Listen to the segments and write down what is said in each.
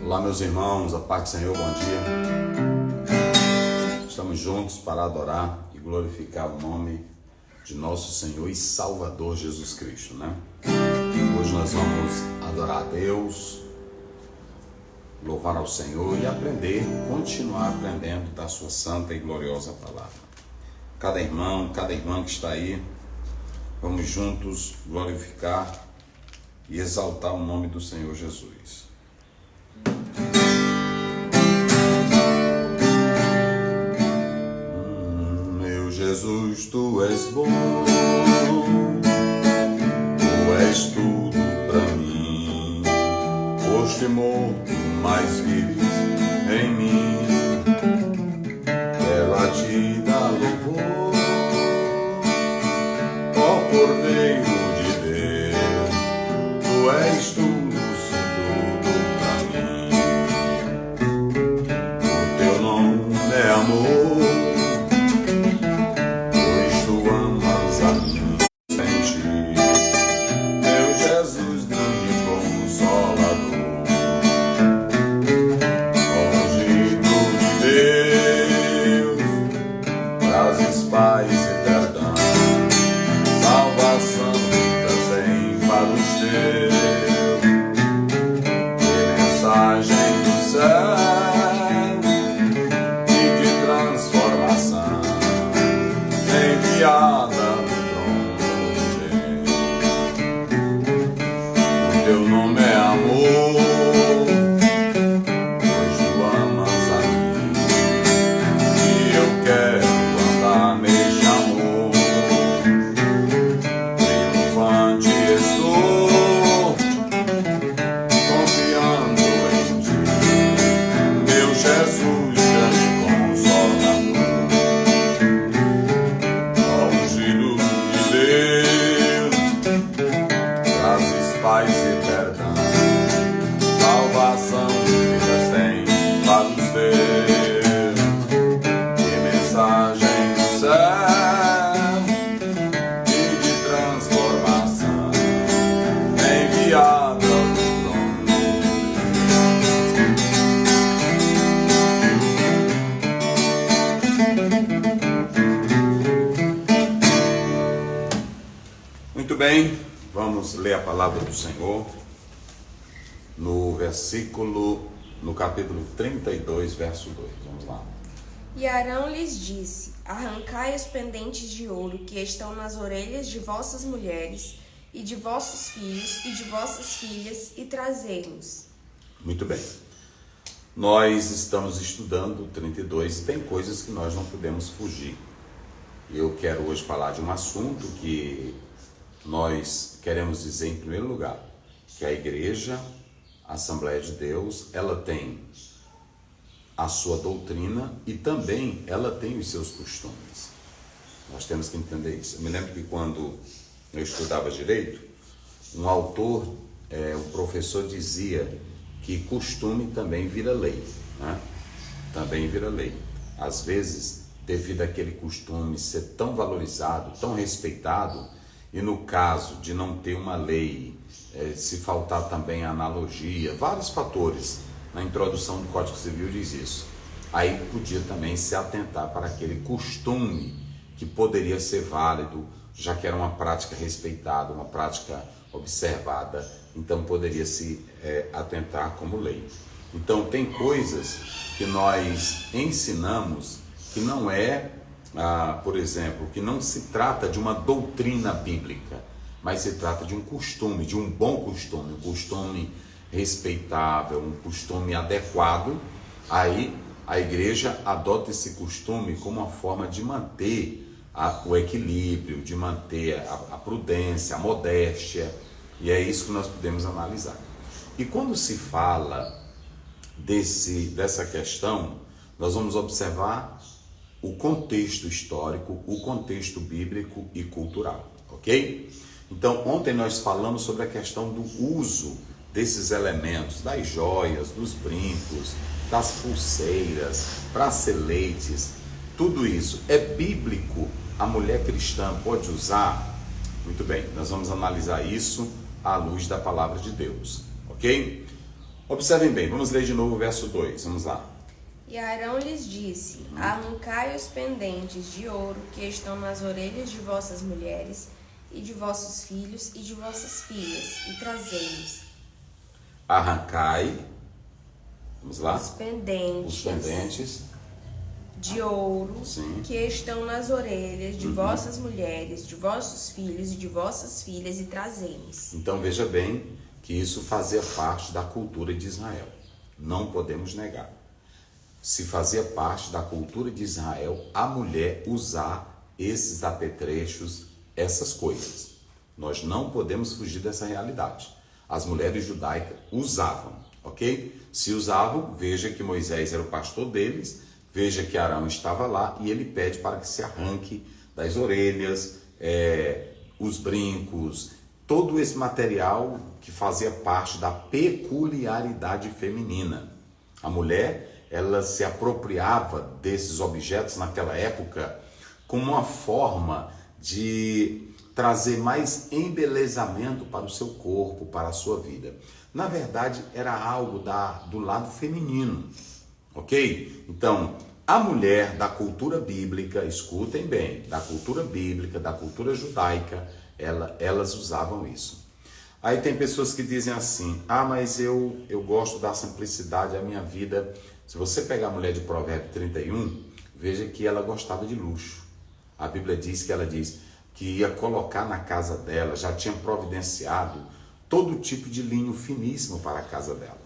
Olá, meus irmãos, a paz do Senhor, bom dia. Estamos juntos para adorar e glorificar o nome de nosso Senhor e Salvador Jesus Cristo, né? Hoje nós vamos adorar a Deus, louvar ao Senhor e aprender, continuar aprendendo da sua santa e gloriosa palavra. Cada irmão, cada irmã que está aí, vamos juntos glorificar e exaltar o nome do Senhor Jesus. Meu Jesus, Tu és bom, Tu és tudo pra mim, foste morto, mas vives em mim, quero a Ti dar louvor, ó Cordeiro de Deus, Tu és tudo, sim, tudo pra mim, o Teu nome é amor. Muito bem, vamos ler a palavra do Senhor no capítulo 32, verso 2. Vamos lá. E Arão lhes disse: arrancai os pendentes de ouro que estão nas orelhas de vossas mulheres e de vossos filhos e de vossas filhas e trazei-nos. Muito bem. Nós estamos estudando o 32 e tem coisas que nós não podemos fugir. Eu quero hoje falar de um assunto que nós queremos dizer em primeiro lugar, que a igreja, a Assembleia de Deus, ela tem a sua doutrina e também ela tem os seus costumes. Nós temos que entender isso. Eu me lembro que quando eu estudava direito, um autor, um professor dizia que costume também vira lei, né? Também vira lei. Às vezes, devido àquele costume ser tão valorizado, tão respeitado, e no caso de não ter uma lei, se faltar também a analogia, vários fatores, na introdução do Código Civil diz isso. Aí podia também se atentar para aquele costume que poderia ser válido, já que era uma prática respeitada, uma prática observada, então poderia se atentar como lei. Então tem coisas que nós ensinamos que não por exemplo, que não se trata de uma doutrina bíblica, mas se trata de um costume, de um bom costume, um costume respeitável, um costume adequado. Aí a igreja adota esse costume como uma forma de manter o equilíbrio, de manter a prudência, a modéstia, e é isso que nós podemos analisar. E quando se fala dessa questão, nós vamos observar o contexto histórico, o contexto bíblico e cultural, ok? Então, ontem nós falamos sobre a questão do uso desses elementos, das joias, dos brincos, das pulseiras, braceletes, tudo isso é bíblico. A mulher cristã pode usar? Muito bem, nós vamos analisar isso à luz da palavra de Deus, ok? Observem bem, vamos ler de novo o verso 2, vamos lá. E Arão lhes disse: arrancai os pendentes de ouro que estão nas orelhas de vossas mulheres, e de vossos filhos, e de vossas filhas, e trazei-los. Arrancai, vamos lá, os pendentes de ouro sim, que estão nas orelhas de vossas mulheres, de vossos filhos e de vossas filhas, e trazei-los. Então veja bem que isso fazia parte da cultura de Israel. Não podemos negar. Se fazia parte da cultura de Israel a mulher usar esses apetrechos, essas coisas. Nós não podemos fugir dessa realidade. As mulheres judaicas usavam, ok? Se usavam, veja que Moisés era o pastor deles, veja que Arão estava lá e ele pede para que se arranque das orelhas, os brincos, todo esse material que fazia parte da peculiaridade feminina. A mulher, ela se apropriava desses objetos naquela época como uma forma de trazer mais embelezamento para o seu corpo, para a sua vida. Na verdade, era algo do lado feminino, ok? Então, a mulher da cultura bíblica, escutem bem, da cultura bíblica, da cultura judaica, elas usavam isso. Aí tem pessoas que dizem assim, mas eu gosto da simplicidade, a minha vida... Se você pegar a mulher de Provérbio 31, veja que ela gostava de luxo. A Bíblia diz que ela diz que ia colocar na casa dela, já tinha providenciado todo tipo de linho finíssimo para a casa dela.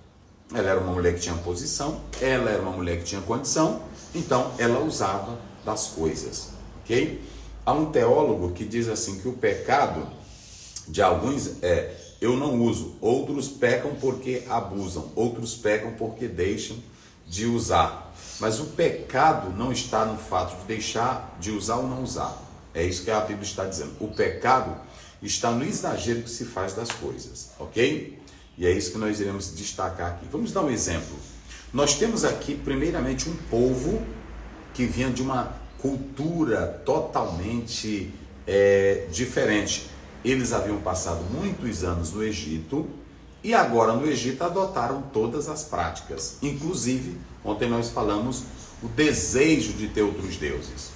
Ela era uma mulher que tinha posição, ela era uma mulher que tinha condição, então ela usava das coisas, ok? Há um teólogo que diz assim que o pecado de alguns eu não uso, outros pecam porque abusam, outros pecam porque deixam de usar. Mas o pecado não está no fato de deixar de usar ou não usar. É isso que a Bíblia está dizendo. O pecado está no exagero que se faz das coisas, ok? E é isso que nós iremos destacar aqui. Vamos dar um exemplo. Nós temos aqui, primeiramente, um povo que vinha de uma cultura totalmente diferente. Eles haviam passado muitos anos no Egito e agora no Egito adotaram todas as práticas. Inclusive, ontem nós falamos o desejo de ter outros deuses.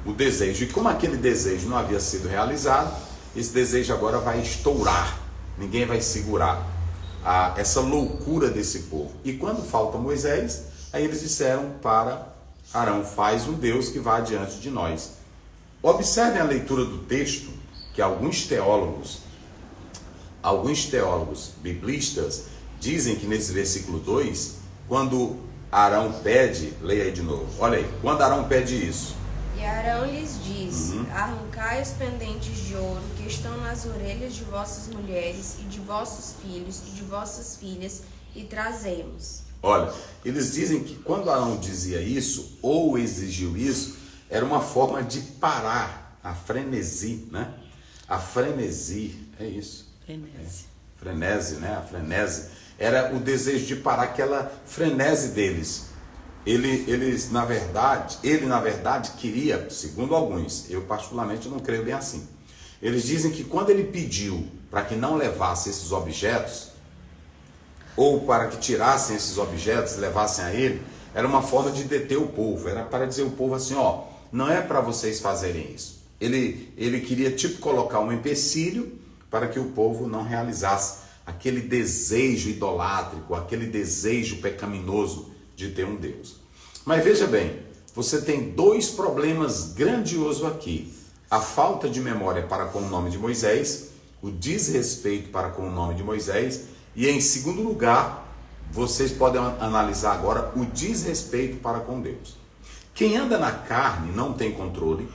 O desejo. E como aquele desejo não havia sido realizado, esse desejo agora vai estourar. Ninguém vai segurar essa loucura desse povo. E quando falta Moisés, aí eles disseram para Arão, faz um Deus que vá adiante de nós. Observem a leitura do texto, que alguns teólogos biblistas dizem que nesse versículo 2, quando Arão pede, leia aí de novo, olha aí, quando Arão pede isso. E Arão lhes disse, arrancai os pendentes de ouro que estão nas orelhas de vossas mulheres e de vossos filhos e de vossas filhas e trazemos. Olha, eles dizem que quando Arão dizia isso, ou exigiu isso, era uma forma de parar a frenesi, né? A frenesi, é isso. Frenesi, né? A frenesi. Era o desejo de parar aquela frenesi deles. Ele na verdade queria, segundo alguns, eu particularmente não creio bem assim. Eles dizem que quando ele pediu para que não levasse esses objetos, ou para que tirassem esses objetos e levassem a ele, era uma forma de deter o povo, era para dizer ao povo assim, não é para vocês fazerem isso. Ele queria colocar um empecilho para que o povo não realizasse aquele desejo idolátrico, aquele desejo pecaminoso de ter um Deus. Mas veja bem, você tem dois problemas grandiosos aqui. A falta de memória para com o nome de Moisés, o desrespeito para com o nome de Moisés, e em segundo lugar, vocês podem analisar agora o desrespeito para com Deus. Quem anda na carne não tem controle,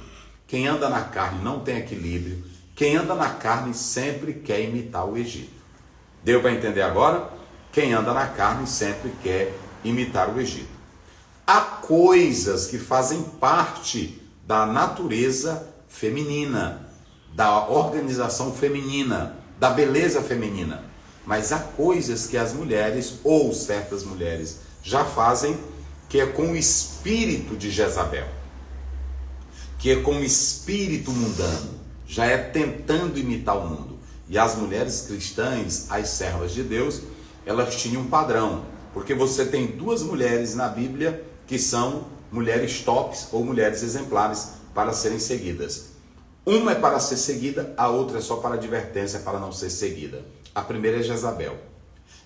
quem anda na carne não tem equilíbrio, quem anda na carne sempre quer imitar o Egito. Deu para entender agora? Quem anda na carne sempre quer imitar o Egito. Há coisas que fazem parte da natureza feminina, da organização feminina, da beleza feminina. Mas há coisas que as mulheres, ou certas mulheres, já fazem, que é com o espírito de Jezabel, que é com o espírito mundano, já é tentando imitar o mundo. E as mulheres cristãs, as servas de Deus, elas tinham um padrão, porque você tem duas mulheres na Bíblia que são mulheres tops ou mulheres exemplares para serem seguidas. Uma é para ser seguida, a outra é só para advertência, para não ser seguida. A primeira é Jezabel.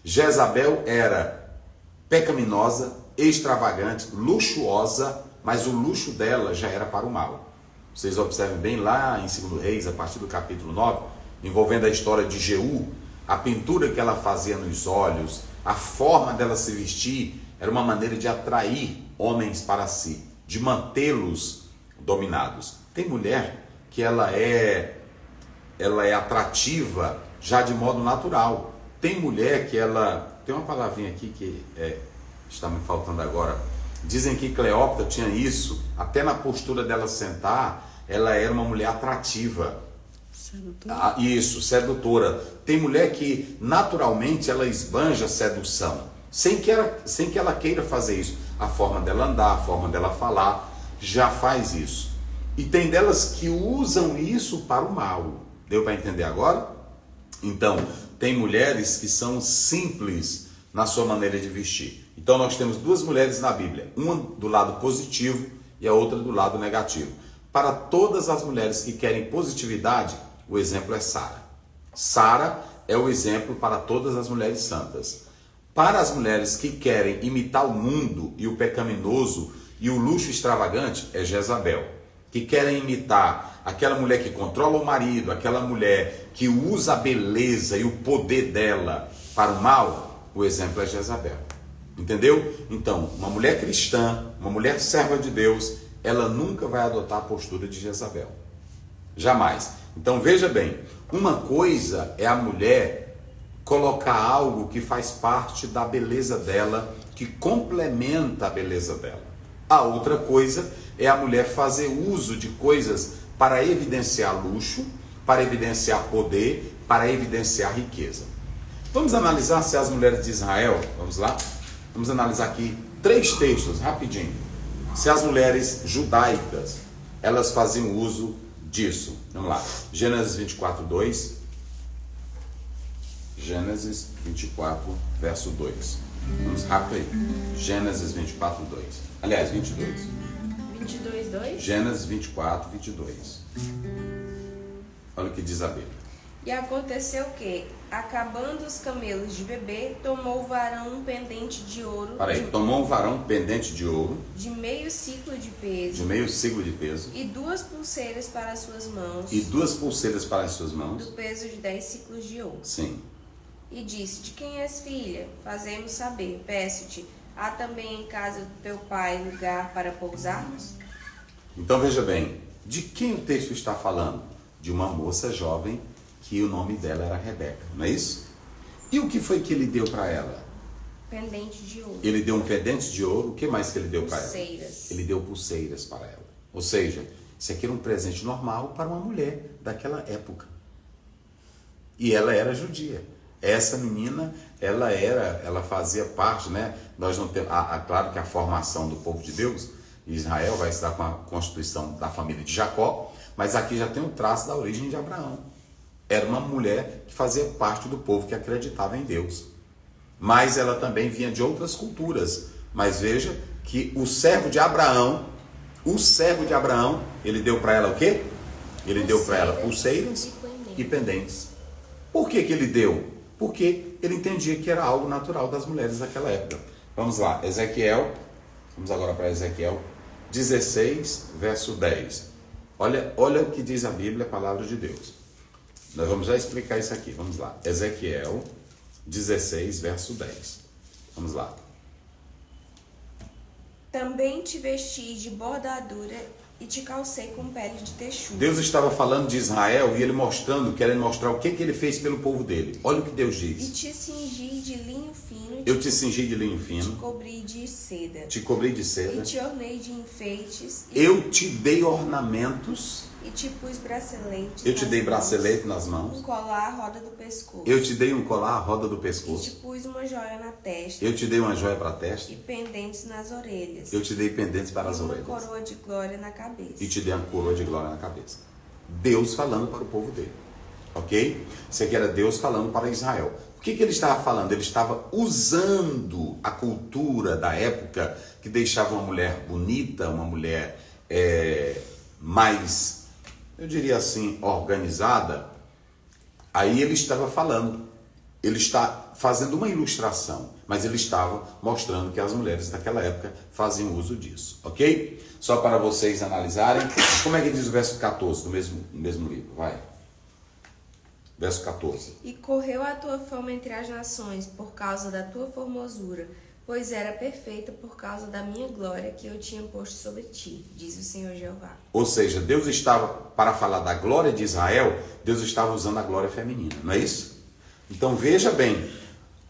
Jezabel era pecaminosa, extravagante, luxuosa, mas o luxo dela já era para o mal. Vocês observem bem lá em 2 Reis, a partir do capítulo 9, envolvendo a história de Jeú, a pintura que ela fazia nos olhos, a forma dela se vestir, era uma maneira de atrair homens para si, de mantê-los dominados. Tem mulher que ela é atrativa já de modo natural. Tem mulher que ela... Tem uma palavrinha aqui que está me faltando agora. Dizem que Cleópatra tinha isso, até na postura dela sentar, ela era uma mulher atrativa. Sedutora? Isso, sedutora. Tem mulher que naturalmente ela esbanja sedução, sem que ela queira fazer isso. A forma dela andar, a forma dela falar, já faz isso. E tem delas que usam isso para o mal. Deu para entender agora? Então, tem mulheres que são simples na sua maneira de vestir. Então nós temos duas mulheres na Bíblia, uma do lado positivo e a outra do lado negativo. Para todas as mulheres que querem positividade, o exemplo é Sara. Sara é o exemplo para todas as mulheres santas. Para as mulheres que querem imitar o mundo e o pecaminoso e o luxo extravagante, é Jezabel. Que querem imitar aquela mulher que controla o marido, aquela mulher que usa a beleza e o poder dela para o mal, o exemplo é Jezabel. Entendeu? Então, uma mulher cristã, uma mulher serva de Deus, ela nunca vai adotar a postura de Jezabel. Jamais. Então veja bem, uma coisa é a mulher colocar algo que faz parte da beleza dela, que complementa a beleza dela. A outra coisa é a mulher fazer uso de coisas para evidenciar luxo, para evidenciar poder, para evidenciar riqueza. Vamos analisar se as mulheres de Israel, vamos lá? Vamos analisar aqui 3 textos, rapidinho. Se as mulheres judaicas, elas faziam uso disso. Vamos lá. Gênesis 24, 2. Gênesis 24, verso 2. Vamos rápido aí. Gênesis 24, 2. Aliás, 22. 22, 2? Gênesis 24, 22. Olha o que diz a Bíblia. E aconteceu que, acabando os camelos de beber, tomou o varão um pendente de ouro. Tomou um varão pendente de ouro. De meio ciclo de peso. De meio ciclo de peso. E 2 pulseiras para as suas mãos. E 2 pulseiras para as suas mãos. Do peso de 10 ciclos de ouro. Sim. E disse: De quem és filha? Fazemos saber. Peço-te, há também em casa do teu pai lugar para pousarmos? Então veja bem, de quem o texto está falando? De uma moça jovem que o nome dela era Rebeca, não é isso? E o que foi que ele deu para ela? Pendente de ouro. Ele deu um pendente de ouro, o que mais que ele deu para ela? Pulseiras. Ele deu pulseiras para ela. Ou seja, isso aqui era um presente normal para uma mulher daquela época. E ela era judia. Essa menina, ela fazia parte, né? Nós não temos, claro que a formação do povo de Deus, Israel vai estar com a constituição da família de Jacó, mas aqui já tem um traço da origem de Abraão. Era uma mulher que fazia parte do povo que acreditava em Deus. Mas ela também vinha de outras culturas. Mas veja que o servo de Abraão, ele deu para ela o quê? Ele deu para ela pulseiras e pendentes. Por que ele deu? Porque ele entendia que era algo natural das mulheres daquela época. Vamos lá, vamos agora para Ezequiel 16, verso 10. Olha o que diz a Bíblia, a palavra de Deus. Nós vamos já explicar isso aqui. Vamos lá. Ezequiel 16, verso 10. Vamos lá. Também te vesti de bordadura e te calcei com pele de texugo. Deus estava falando de Israel e ele querendo mostrar o que ele fez pelo povo dele. Olha o que Deus diz. E te cingi de linho fino. Eu te cingi de linho fino. Te cobri de seda. Te cobri de seda. E te ornei de enfeites. Eu te dei ornamentos. E te pus braceletes. Eu te dei bracelete nas mãos. Um colar à roda do pescoço. Eu te dei um colar à roda do pescoço. E te pus uma joia na testa. Eu te dei uma joia para a testa. E pendentes nas orelhas. Eu te dei pendentes para as orelhas. E uma coroa de glória na cabeça. E te dei uma coroa de glória na cabeça. Deus falando para o povo dele. Ok? Isso aqui era Deus falando para Israel. que ele estava falando? Ele estava usando a cultura da época que deixava uma mulher bonita, uma mulher mais, eu diria assim, organizada. Aí ele estava falando, ele está fazendo uma ilustração, mas ele estava mostrando que as mulheres daquela época faziam uso disso, ok? Só para vocês analisarem, como é que diz o verso 14 do mesmo livro? Vai. Verso 14. E correu a tua fama entre as nações por causa da tua formosura, pois era perfeita por causa da minha glória que eu tinha posto sobre ti, diz o Senhor Jeová. Ou seja, Deus estava, para falar da glória de Israel, Deus estava usando a glória feminina, não é isso? Então veja bem,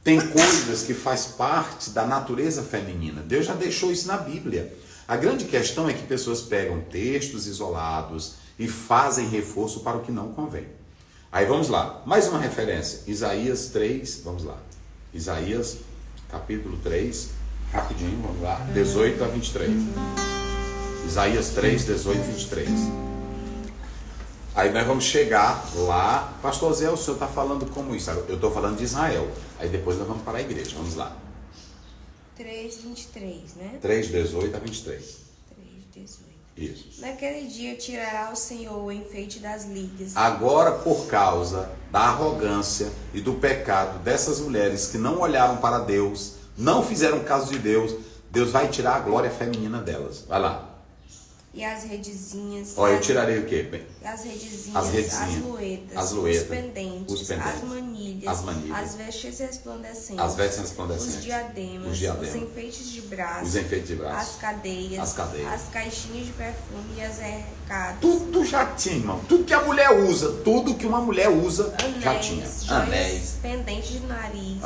tem coisas que faz parte da natureza feminina. Deus já deixou isso na Bíblia. A grande questão é que pessoas pegam textos isolados e fazem reforço para o que não convém. Aí vamos lá, mais uma referência, Isaías 3, vamos lá. Isaías capítulo 3, rapidinho, vamos lá, 18 a 23. Isaías 3, 18 a 23. Aí nós vamos chegar lá. Pastor Zé, o senhor está falando como isso? Eu estou falando de Israel. Aí depois nós vamos para a igreja. Vamos lá. 3, 23, né? 3, 18 a 23. 3, 18. Isso. Naquele dia tirará o Senhor o enfeite das ligas. Agora, por causa da arrogância e do pecado dessas mulheres que não olharam para Deus, não fizeram caso de Deus, Deus vai tirar a glória feminina delas. Vai lá. E as redezinhas. Olha, eu tirarei o quê? Bem, as redezinhas, as luetas, os pendentes, as manilhas, as vestes resplandecentes, os diademas, os enfeites de braço, as cadeias, as caixinhas de perfume e as arcadas. Tudo já tinha, irmão. Tudo que a mulher usa, tudo que uma mulher usa, anéis, já tinha. Anéis, pendentes de nariz,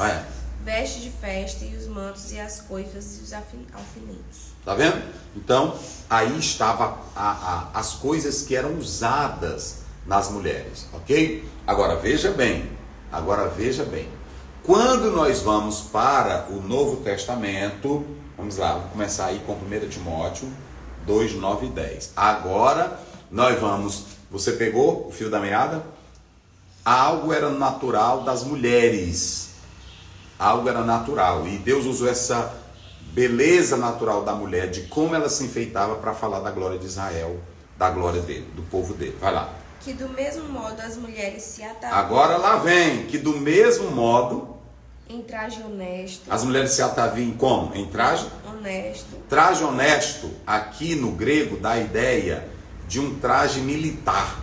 vestes de festa e os mantos e as coifas e os alfinetes. Tá vendo? Então, aí estava as coisas que eram usadas nas mulheres, ok? Agora veja bem, quando nós vamos para o Novo Testamento, vamos lá, vamos começar aí com 1 Timóteo 2, 9 e 10. Agora nós vamos, você pegou o fio da meada? Algo era natural das mulheres, algo era natural, e Deus usou essa beleza natural da mulher, de como ela se enfeitava para falar da glória de Israel, da glória dele, do povo dele. Vai lá. Que do mesmo modo as mulheres se ataviam. Agora lá vem, que do mesmo modo, em traje honesto. As mulheres se ataviam como? Em traje? Honesto. Traje honesto, aqui no grego, dá a ideia de um traje militar,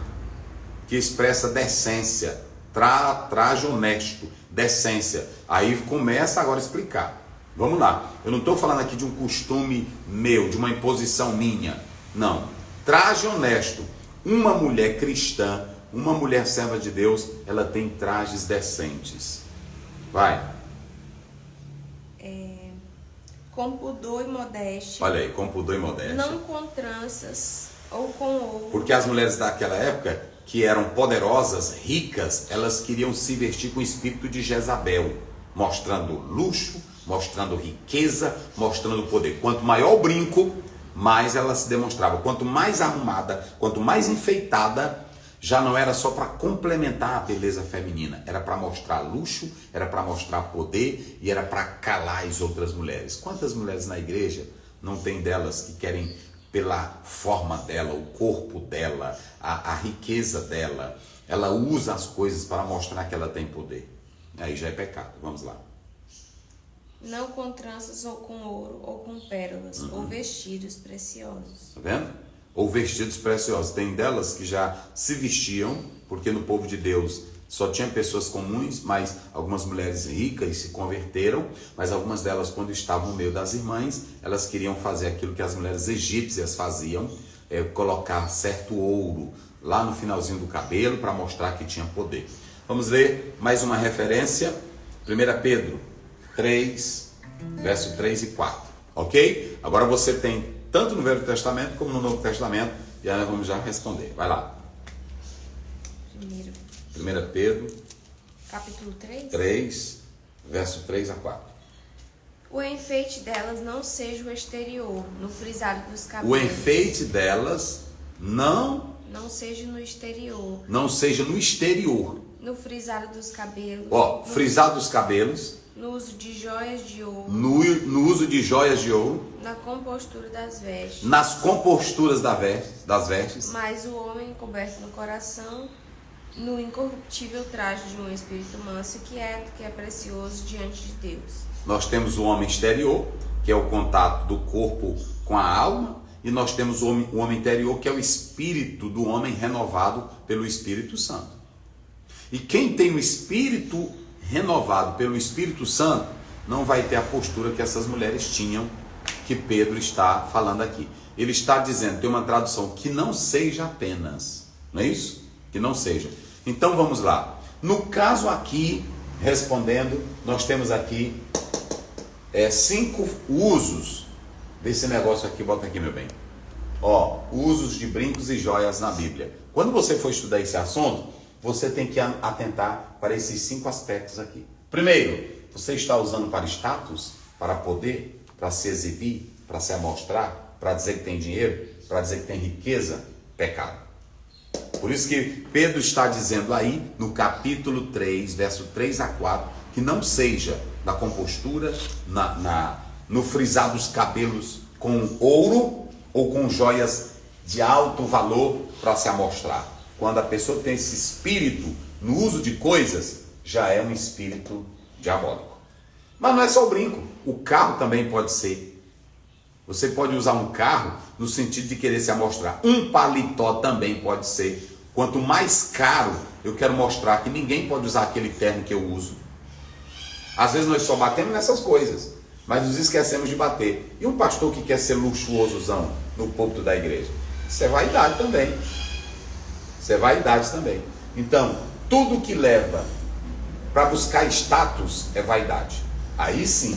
que expressa decência. Traje honesto, decência. Aí começa agora a explicar. Vamos lá, eu não estou falando aqui de um costume meu, de uma imposição minha. Não, traje honesto. Uma mulher cristã, uma mulher serva de Deus, ela tem trajes decentes. Vai. Com pudor e modéstia. Olha aí, com pudor e modéstia. Não com tranças ou com ouro. Porque as mulheres daquela época, que eram poderosas, ricas, elas queriam se vestir com o espírito de Jezabel, mostrando luxo, mostrando riqueza, mostrando poder. Quanto maior o brinco, mais ela se demonstrava. Quanto mais arrumada, quanto mais enfeitada, já não era só para complementar a beleza feminina. Era para mostrar luxo, era para mostrar poder e era para calar as outras mulheres. Quantas mulheres na igreja não tem delas que querem, pela forma dela, o corpo dela, a riqueza dela, ela usa as coisas para mostrar que ela tem poder. Aí já é pecado. Vamos lá. Não com tranças ou com ouro, ou com pérolas, ou vestidos preciosos. Tá vendo? Ou vestidos preciosos. Tem delas que já se vestiam, porque no povo de Deus só tinha pessoas comuns, mas algumas mulheres ricas se converteram, mas algumas delas, quando estavam no meio das irmãs, elas queriam fazer aquilo que as mulheres egípcias faziam, colocar certo ouro lá no finalzinho do cabelo para mostrar que tinha poder. Vamos ler mais uma referência, 1 Pedro 3, verso 3 e 4, ok? Agora você tem tanto no Velho Testamento como no Novo Testamento, e aí nós vamos já responder. Vai lá. 1 Pedro, capítulo 3, verso 3 a 4. O enfeite delas não seja o exterior, no frisado dos cabelos. O enfeite delas não seja no exterior. Não seja no exterior. No frisado dos cabelos. Frisado dos cabelos. No uso de joias de ouro. No uso de joias de ouro. Na compostura das vestes. Nas composturas das vestes. Mas o homem coberto no coração, no incorruptível traje de um espírito manso que é precioso diante de Deus. Nós temos o homem exterior, que é o contato do corpo com a alma, e nós temos o homem interior, que é o espírito do homem renovado pelo Espírito Santo. E quem tem o espírito renovado pelo Espírito Santo não vai ter a postura que essas mulheres tinham, que Pedro está falando aqui. Ele está dizendo, tem uma tradução, que não seja apenas, não é isso? Que não seja. Então vamos lá. No caso aqui, respondendo, nós temos aqui 5 usos desse negócio aqui. Bota aqui, meu bem. Usos de brincos e joias na Bíblia. Quando você for estudar esse assunto, você tem que atentar para esses 5 aspectos aqui. Primeiro, você está usando para status, para poder, para se exibir, para se amostrar, para dizer que tem dinheiro, para dizer que tem riqueza? Pecado. Por isso que Pedro está dizendo aí, no capítulo 3, verso 3 a 4, que não seja na compostura, no frisar dos cabelos com ouro ou com joias de alto valor para se amostrar. Quando a pessoa tem esse espírito no uso de coisas, já é um espírito diabólico. Mas não é só o brinco, o carro também pode ser. Você pode usar um carro no sentido de querer se amostrar. Um paletó também pode ser. Quanto mais caro, eu quero mostrar que ninguém pode usar aquele terno que eu uso. Às vezes nós só batemos nessas coisas, mas nos esquecemos de bater. E um pastor que quer ser luxuosozão no púlpito da igreja? Isso é vaidade também. Isso é vaidade também. Então, tudo que leva para buscar status é vaidade. Aí sim.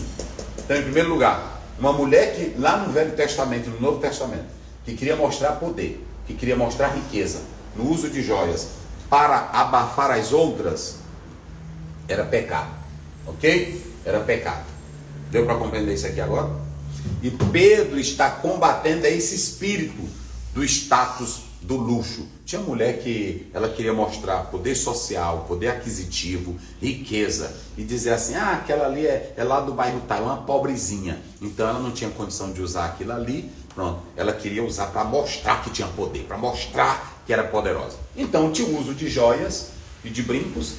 Então, em primeiro lugar, uma mulher que lá no Velho Testamento, no Novo Testamento, que queria mostrar poder, que queria mostrar riqueza, no uso de joias, para abafar as outras, era pecado. Ok? Era pecado. Deu para compreender isso aqui agora? E Pedro está combatendo esse espírito do status, do luxo. Tinha mulher que ela queria mostrar poder social, poder aquisitivo, riqueza, e dizer assim, aquela ali é lá do bairro tal, uma pobrezinha. Então ela não tinha condição de usar aquilo ali, pronto. Ela queria usar para mostrar que tinha poder, para mostrar que era poderosa. Então tinha o uso de joias e de brincos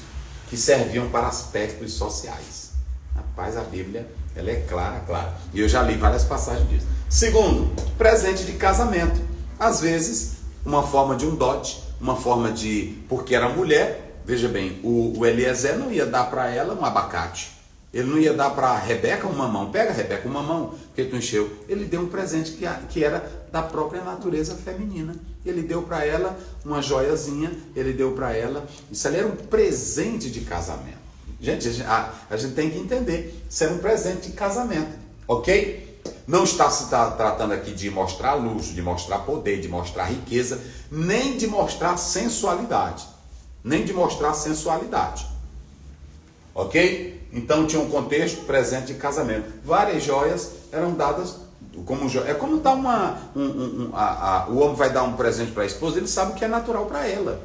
que serviam para aspectos sociais. Rapaz, a Bíblia, ela é clara. E eu já li várias passagens disso. Segundo, presente de casamento. Às vezes, uma forma de um dote, uma forma de... Porque era mulher, veja bem, o Eliezer não ia dar para ela um abacate. Ele não ia dar para a Rebeca um mamão. Pega, Rebeca, um mamão que tu encheu. Ele deu um presente que era da própria natureza feminina. Ele deu para ela uma joiazinha, ele deu para ela... Isso ali era um presente de casamento. Gente, a gente tem que entender. Isso era um presente de casamento, ok? Não está se tratando aqui de mostrar luxo, de mostrar poder, de mostrar riqueza, nem de mostrar sensualidade. Ok? Então tinha um contexto presente de casamento. Várias joias eram dadas como joia. É como dar o homem vai dar um presente para a esposa, ele sabe o que é natural para ela.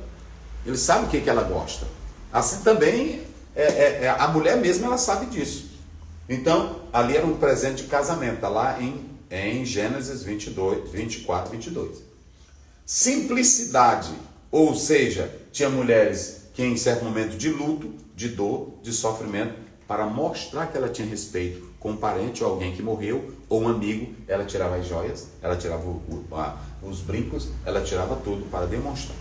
Ele sabe o que ela gosta. Assim também a mulher mesmo, ela sabe disso. Então, ali era um presente de casamento, está lá em Gênesis 24, 22. Simplicidade, ou seja, tinha mulheres que em certo momento de luto, de dor, de sofrimento, para mostrar que ela tinha respeito com um parente ou alguém que morreu, ou um amigo, ela tirava as joias, ela tirava os brincos, ela tirava tudo para demonstrar.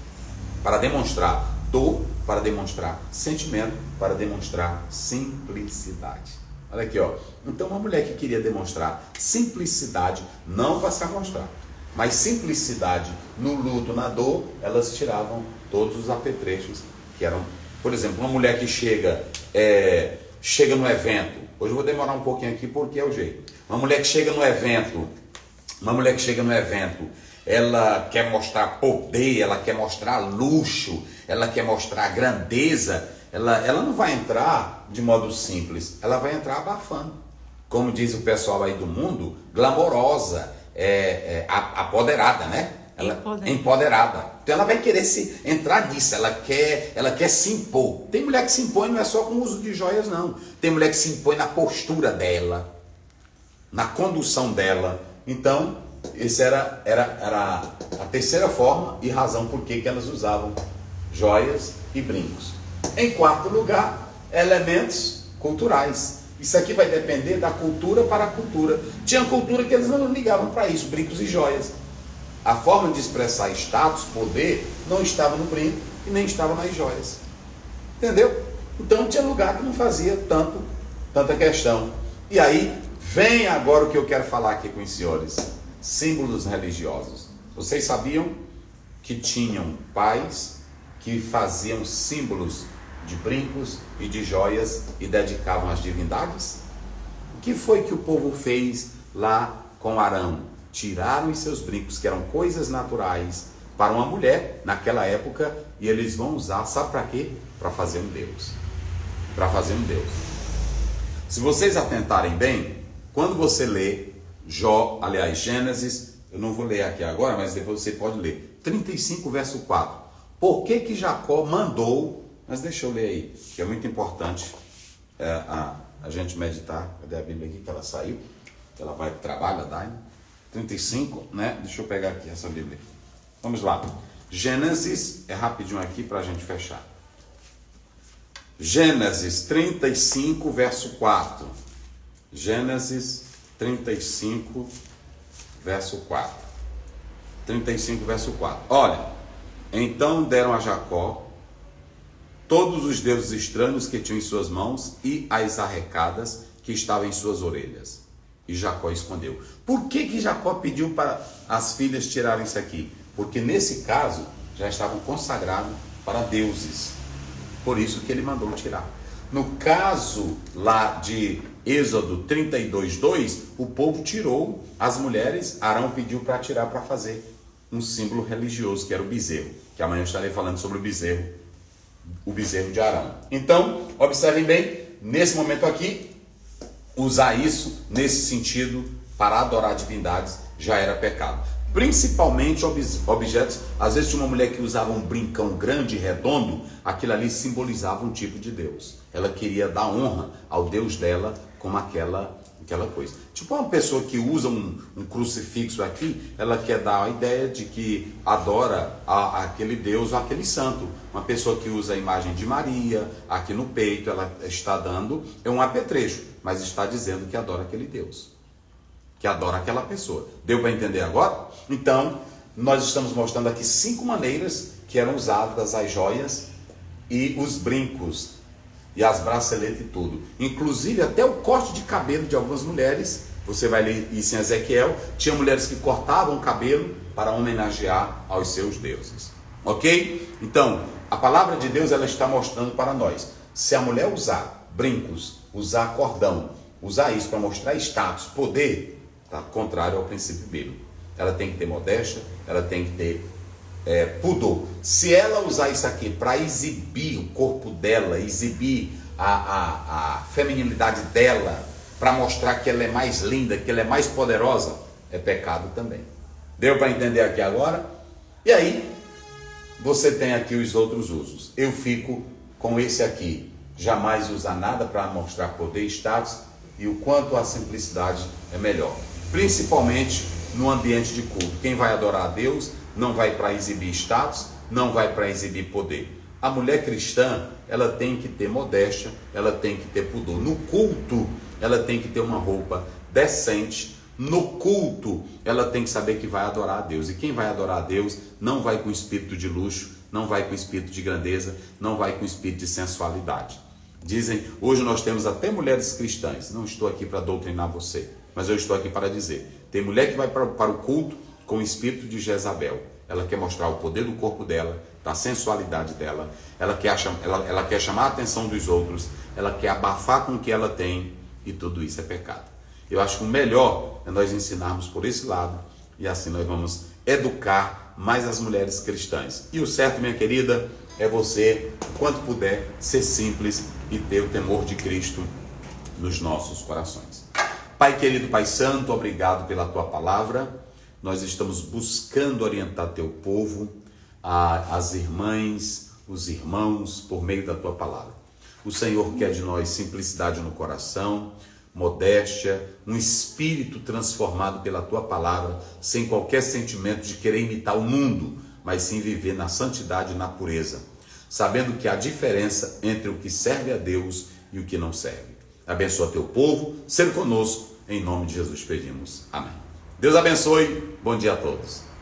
Para demonstrar dor, para demonstrar sentimento, para demonstrar simplicidade. Olha aqui, ó. Então, uma mulher que queria demonstrar simplicidade, não para se amostrar, mas simplicidade no luto, na dor, elas tiravam todos os apetrechos que eram... Por exemplo, uma mulher que chega no evento, hoje eu vou demorar um pouquinho aqui porque é o jeito. Uma mulher que chega no evento, ela quer mostrar poder, ela quer mostrar luxo, ela quer mostrar grandeza. Ela não vai entrar de modo simples, ela vai entrar abafando. Como diz o pessoal aí do mundo, glamourosa, apoderada, né? é empoderada. Então ela vai querer entrar nisso, ela quer se impor. Tem mulher que se impõe não é só com o uso de joias, não. Tem mulher que se impõe na postura dela, na condução dela. Então, essa era a terceira forma e razão por que elas usavam joias e brincos. Em quarto lugar, elementos culturais. Isso aqui vai depender da cultura para a cultura. Tinha cultura que eles não ligavam para isso, brincos e joias. A forma de expressar status, poder, não estava no brinco e nem estava nas joias. Entendeu? Então tinha lugar que não fazia tanta questão. E aí, vem agora o que eu quero falar aqui com os senhores. Símbolos religiosos. Vocês sabiam que tinham pais que faziam símbolos de brincos e de joias e dedicavam às divindades? O que foi que o povo fez lá com Arão? Tiraram os seus brincos, que eram coisas naturais, para uma mulher naquela época, e eles vão usar, sabe para quê? Para fazer um Deus. Para fazer um Deus. Se vocês atentarem bem, quando você lê Gênesis, eu não vou ler aqui agora, mas depois você pode ler, 35 verso 4. Por que Jacó mandou, mas deixa eu ler aí, que é muito importante a gente meditar. Cadê a Bíblia aqui que ela saiu? Ela vai para o trabalho, a Daine. 35, né? Deixa eu pegar aqui essa Bíblia. Vamos lá. Gênesis, é rapidinho aqui para a gente fechar. Gênesis 35, verso 4. Gênesis 35, verso 4. 35, verso 4. Olha, então deram a Jacó todos os deuses estranhos que tinham em suas mãos e as arrecadas que estavam em suas orelhas. E Jacó escondeu. Por que Jacó pediu para as filhas tirarem isso aqui? Porque nesse caso já estavam consagrados para deuses. Por isso que ele mandou tirar. No caso lá de Êxodo 32:2, o povo tirou as mulheres. Arão pediu para tirar para fazer um símbolo religioso, que era o bezerro. Que amanhã eu estarei falando sobre o bezerro de Arão. Então, observem bem, nesse momento aqui, usar isso nesse sentido para adorar divindades já era pecado. Principalmente objetos, às vezes tinha uma mulher que usava um brincão grande e redondo, aquilo ali simbolizava um tipo de Deus. Ela queria dar honra ao Deus dela como aquela coisa. Tipo uma pessoa que usa um crucifixo aqui, ela quer dar a ideia de que adora aquele Deus ou aquele santo. Uma pessoa que usa a imagem de Maria aqui no peito, ela está dando, é um apetrecho, mas está dizendo que adora aquele Deus, que adora aquela pessoa. Deu para entender agora? Então, nós estamos mostrando aqui 5 maneiras que eram usadas as joias e os brincos e as braceletes e tudo. Inclusive até o corte de cabelo de algumas mulheres. Você vai ler isso em Ezequiel. Tinha mulheres que cortavam o cabelo para homenagear aos seus deuses. Ok? Então, a palavra de Deus ela está mostrando para nós. Se a mulher usar brincos, usar cordão, usar isso para mostrar status, poder, está contrário ao princípio bíblico. Ela tem que ter modéstia, ela tem que ter pudor. Se ela usar isso aqui para exibir o corpo dela, exibir a feminilidade dela, para mostrar que ela é mais linda, que ela é mais poderosa, é pecado também. Deu para entender aqui agora? E aí, você tem aqui os outros usos. Eu fico com esse aqui. Jamais usar nada para mostrar poder e status, e o quanto a simplicidade é melhor. Principalmente no ambiente de culto. Quem vai adorar a Deus não vai para exibir status, não vai para exibir poder. A mulher cristã, ela tem que ter modéstia, ela tem que ter pudor. No culto, ela tem que ter uma roupa decente. No culto, ela tem que saber que vai adorar a Deus. E quem vai adorar a Deus não vai com espírito de luxo, não vai com espírito de grandeza, não vai com espírito de sensualidade. Dizem, hoje nós temos até mulheres cristãs. Não estou aqui para doutrinar você, mas eu estou aqui para dizer. Tem mulher que vai para o culto com o espírito de Jezabel. Ela quer mostrar o poder do corpo dela, da sensualidade dela. Ela quer chamar a atenção dos outros. Ela quer abafar com o que ela tem. E tudo isso é pecado. Eu acho que o melhor é nós ensinarmos por esse lado. E assim nós vamos educar mais as mulheres cristãs. E o certo, minha querida, é você, quanto puder, ser simples e ter o temor de Cristo nos nossos corações. Pai querido, Pai santo, obrigado pela tua palavra. nós estamos buscando orientar teu povo, as irmãs, os irmãos, por meio da tua palavra. O Senhor quer de nós simplicidade no coração, modéstia, um espírito transformado pela tua palavra, sem qualquer sentimento de querer imitar o mundo, mas sim viver na santidade e na pureza, sabendo que há diferença entre o que serve a Deus e o que não serve. Abençoa teu povo, seja conosco, em nome de Jesus pedimos. Amém. Deus abençoe, bom dia a todos.